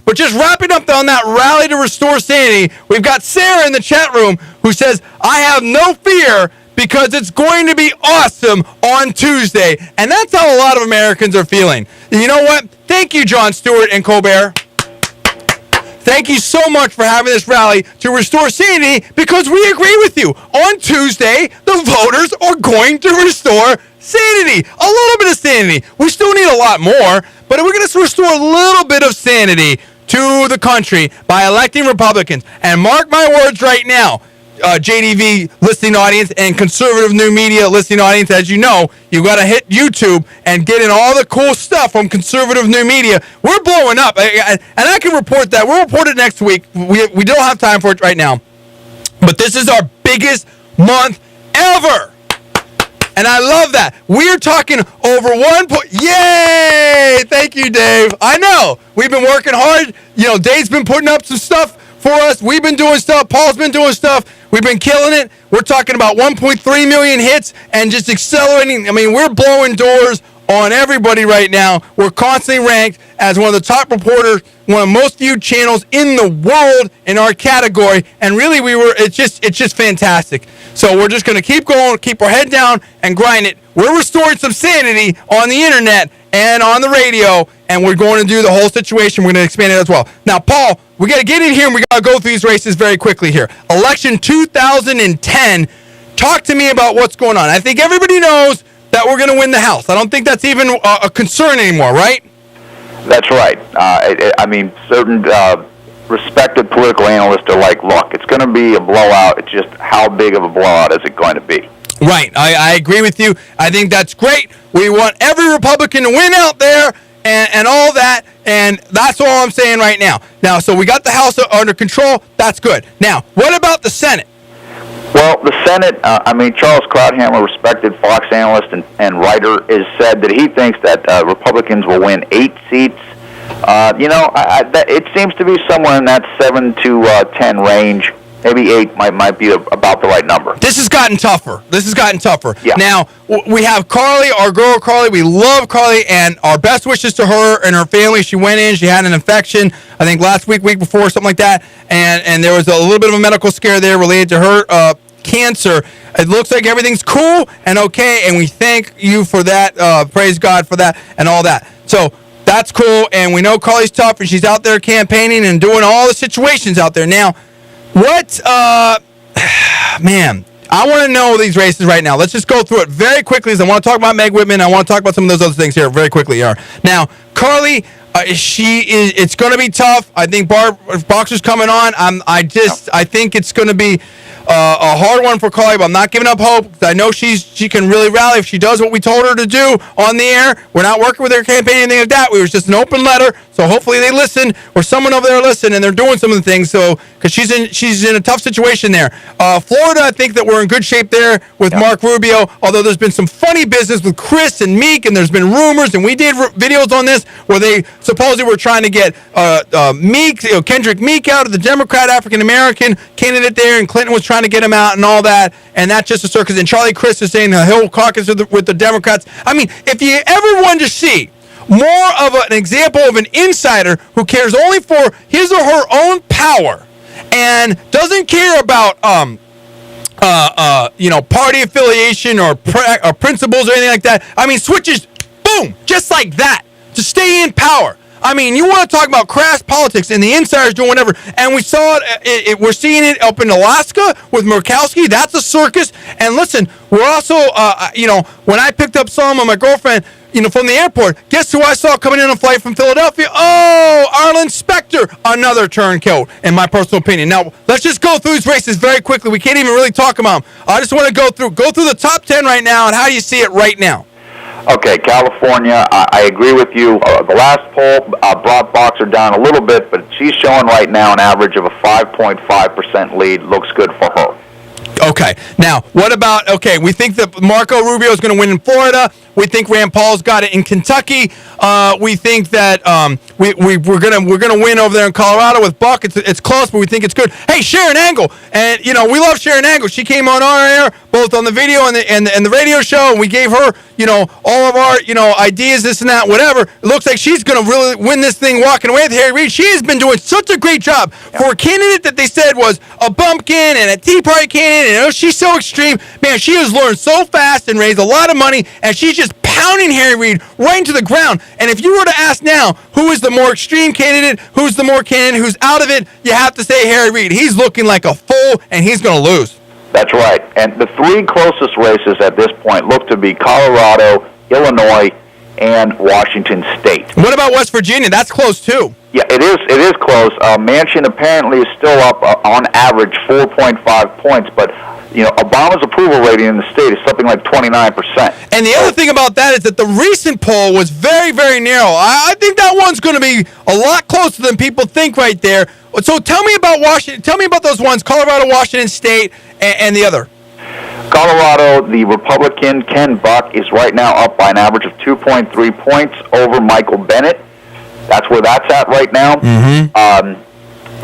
But just wrapping up on that rally to restore sanity, we've got Sarah in the chat room who says, I have no fear because it's going to be awesome on Tuesday. And that's how a lot of Americans are feeling. You know what? Thank you, Jon Stewart and Colbert. Thank you so much for having this rally to restore sanity, because we agree with you. On Tuesday, the voters are going to restore sanity. A little bit of sanity. We still need a lot more, but we're going to restore a little bit of sanity to the country by electing Republicans. And mark my words right now, JDV listening audience and conservative new media listening audience, as you know, you got to hit YouTube and get in all the cool stuff from conservative new media. We're blowing up, and I can report that. We'll report it next week. We don't have time for it right now, but this is our biggest month ever, and I love that. We're talking over Yay! Thank you, Dave. I know we've been working hard. You know, Dave's been putting up some stuff for us. We've been doing stuff. Paul's been doing stuff. We've been killing it. We're talking about 1.3 million hits and just accelerating. I mean, we're blowing doors on everybody right now. We're constantly ranked as one of the top reporters, one of the most viewed channels in the world in our category. And really, it's just fantastic. So we're just going to keep going, keep our head down, and grind it. We're restoring some sanity on the internet and on the radio, and we're going to do the whole situation. We're going to expand it as well. Now, Paul, we got to get in here, and we got to go through these races very quickly here. Election 2010, talk to me about what's going on. I think everybody knows that we're going to win the House. I don't think that's even a concern anymore, right? That's right. I mean, certain respected political analysts are like, look, it's going to be a blowout. It's just how big of a blowout is it going to be? Right. I agree with you. I think that's great. We want every Republican to win out there and all that, and that's all I'm saying right now. Now, so we got the House under control. That's good. Now, what about the Senate? Well, the Senate, Charles Krauthammer, respected Fox analyst and writer, has said that he thinks that Republicans will win 8 seats. It seems to be somewhere in that 7 to 10 range. Maybe 8 might be about the right number. This has gotten tougher. Yeah. Now, we have Carly, our girl Carly. We love Carly, and our best wishes to her and her family. She went in. She had an infection, I think last week before, something like that. And there was a little bit of a medical scare there related to her cancer. It looks like everything's cool and okay, and we thank you for that. Praise God for that and all that. So that's cool, and we know Carly's tough, and she's out there campaigning and doing all the situations out there. Now, man, I want to know these races right now. Let's just go through it very quickly, because I want to talk about Meg Whitman. I want to talk about some of those other things here very quickly. Now, Carly, it's going to be tough. I think Boxer's coming on. I think it's going to be a hard one for Carly, but I'm not giving up hope, because I know she can really rally if she does what we told her to do on the air. We're not working with her campaign or anything like that. It was just an open letter, so hopefully they listen, or someone over there listen, and they're doing some of the things. So, because she's in a tough situation there. Florida, I think that we're in good shape there with Mark Rubio. Although there's been some funny business with Chris and Meek, and there's been rumors, and we did videos on this where they supposedly were trying to get Meek, Kendrick Meek out of the Democrat African American candidate there, and Clinton was trying to get him out and all that, and that's just a circus. And Charlie Crist is saying he'll caucus with the Democrats. I mean, if you ever wanted to see more of an example of an insider who cares only for his or her own power and doesn't care about party affiliation or principles or anything like that, I mean, switches, boom, just like that, to stay in power. I mean, you want to talk about crass politics and the insiders doing whatever, and we saw it. We're seeing it up in Alaska with Murkowski. That's a circus. And listen, we're also, when I picked up Selma, my girlfriend, from the airport, guess who I saw coming in on a flight from Philadelphia? Oh, Arlen Specter, another turncoat, in my personal opinion. Now, let's just go through these races very quickly. We can't even really talk about them. I just want to go through the top 10 right now, and how do you see it right now? Okay, California, I agree with you. The last poll brought Boxer down a little bit, but she's showing right now an average of a 5.5% lead. Looks good for her. Okay. Now, what about, we think that Marco Rubio is going to win in Florida. We think Rand Paul's got it in Kentucky. We think that we're gonna win over there in Colorado with Buck. It's close, but we think it's good. Hey, Sharon Angle, and we love Sharon Angle. She came on our air both on the video and the radio show, and we gave her all of our ideas, this and that, whatever. It looks like she's gonna really win this thing walking away with Harry Reid. She has been doing such a great job for a candidate that they said was a bumpkin and a Tea Party candidate. And she's so extreme, man. She has learned so fast and raised a lot of money, and she's just pounding Harry Reid right into the ground. And if you were to ask now who is the more extreme candidate, who's the more candidate, who's out of it, you have to say Harry Reid. He's looking like a fool, and he's going to lose. That's right. And the three closest races at this point look to be Colorado, Illinois, and Washington State. What about West Virginia? That's close, too. Yeah, it is. It is close. Manchin apparently is still up on average 4.5 points, but Obama's approval rating in the state is something like 29%. And the other thing about that is that the recent poll was very, very narrow. I think that one's going to be a lot closer than people think right there. So tell me about Washington. Tell me about those ones: Colorado, Washington State, and the other. Colorado, the Republican Ken Buck is right now up by an average of 2.3 points over Michael Bennet. That's where that's at right now. Mm-hmm.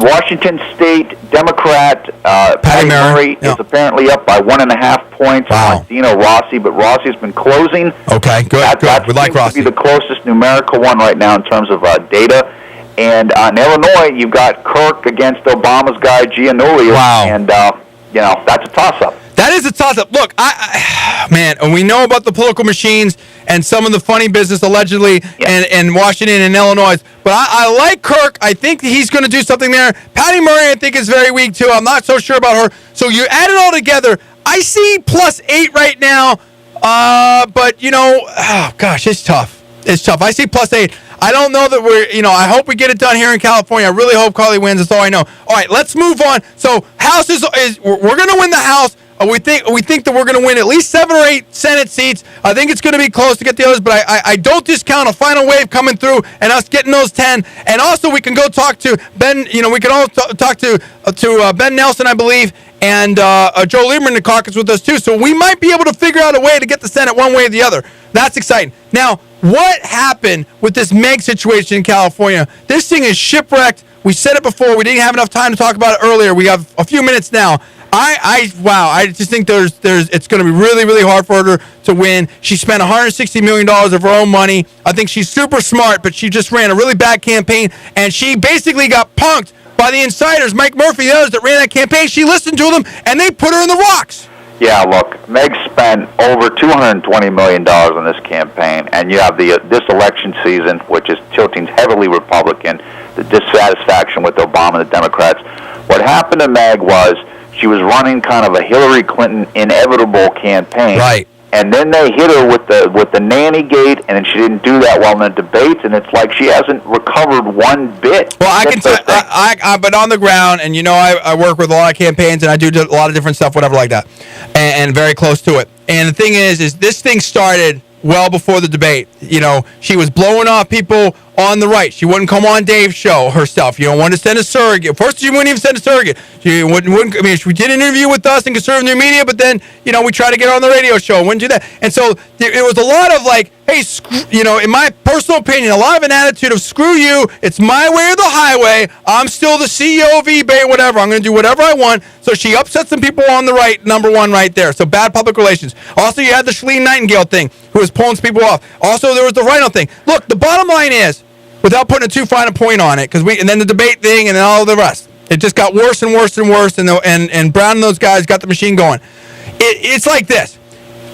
Washington State Democrat Patty Murray is apparently up by 1.5 points on Dino Rossi, but Rossi's been closing. Okay, good. That we like Rossi. To be the closest numerical one right now in terms of data. And in Illinois, you've got Kirk against Obama's guy Giannulli. Wow. And that's a toss-up. That is a toss-up. Look, man, and we know about the political machines and some of the funny business allegedly in Washington and Illinois. But I like Kirk. I think he's going to do something there. Patty Murray, I think, is very weak, too. I'm not so sure about her. So you add it all together. I see +8 right now. But, it's tough. It's tough. I see +8. I don't know that I hope we get it done here in California. I really hope Carly wins. That's all I know. All right, let's move on. So House we're going to win the House. We think that we're going to win at least 7 or 8 Senate seats. I think it's going to be close to get the others, but I don't discount a final wave coming through and us getting those 10. And also, we can go talk to Ben. We can all talk to Ben Nelson, I believe, and Joe Lieberman in the caucus with us too. So we might be able to figure out a way to get the Senate one way or the other. That's exciting. Now, what happened with this Meg situation in California? This thing is shipwrecked. We said it before. We didn't have enough time to talk about it earlier. We have a few minutes now. I just think it's going to be really, really hard for her to win. She spent $160 million of her own money. I think she's super smart, but she just ran a really bad campaign, and she basically got punked by the insiders, Mike Murphy, the others that ran that campaign. She listened to them, and they put her in the rocks. Yeah, look, Meg spent over $220 million on this campaign, and you have this election season, which is tilting heavily Republican, the dissatisfaction with Obama and the Democrats. What happened to Meg was she was running kind of a Hillary Clinton inevitable campaign. Right. And then they hit her with the nanny gate, and then she didn't do that well in the debates, and it's like she hasn't recovered one bit. Well, I can tell I've been on the ground, and I work with a lot of campaigns, and I do a lot of different stuff, whatever like that, and very close to it. And the thing is this thing started well before the debate. She was blowing off people on the right. She wouldn't come on Dave's show herself. Wanted to send a surrogate. First, she wouldn't even send a surrogate. She wouldn't. I mean, she did an interview with us in conservative new media, but then, we tried to get her on the radio show. Wouldn't do that. And so it was a lot of like, hey, in my personal opinion, a lot of an attitude of screw you. It's my way or the highway. I'm still the CEO of eBay, whatever. I'm going to do whatever I want. So she upset some people on the right, number one right there. So bad public relations. Also, you had the Schlene Nightingale thing, who was pulling some people off. Also, there was the Rhino thing. Look, the bottom line is, without putting a too fine a point on it, and then the debate thing, and then all the rest, it just got worse and worse and worse. And Brown and those guys got the machine going. It's like this.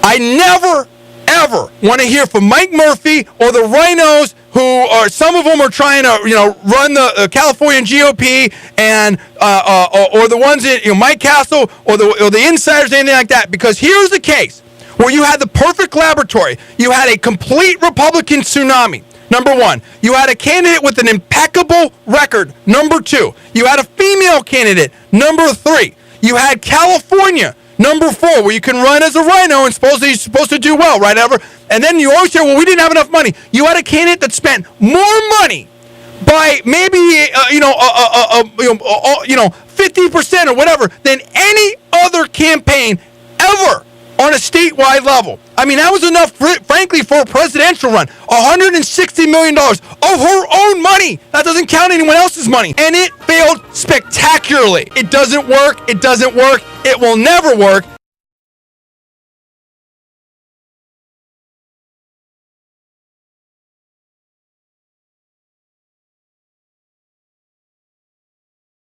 I never ever want to hear from Mike Murphy or the rhinos who are, some of them are trying to run the California GOP and or the ones in Mike Castle or the insiders, anything like that. Because here's the case where you had the perfect laboratory. You had a complete Republican tsunami. Number one, you had a candidate with an impeccable record. Number two, you had a female candidate. Number three, you had California. Number four, where you can run as a rhino and you're supposed to do well, right? And then you always hear, well, we didn't have enough money. You had a candidate that spent more money by maybe 50% or whatever than any other campaign ever on a statewide level. I mean, that was enough, frankly, for a presidential run. $160 million of her own money. That doesn't count anyone else's money. And it failed spectacularly. It doesn't work. It doesn't work. It will never work.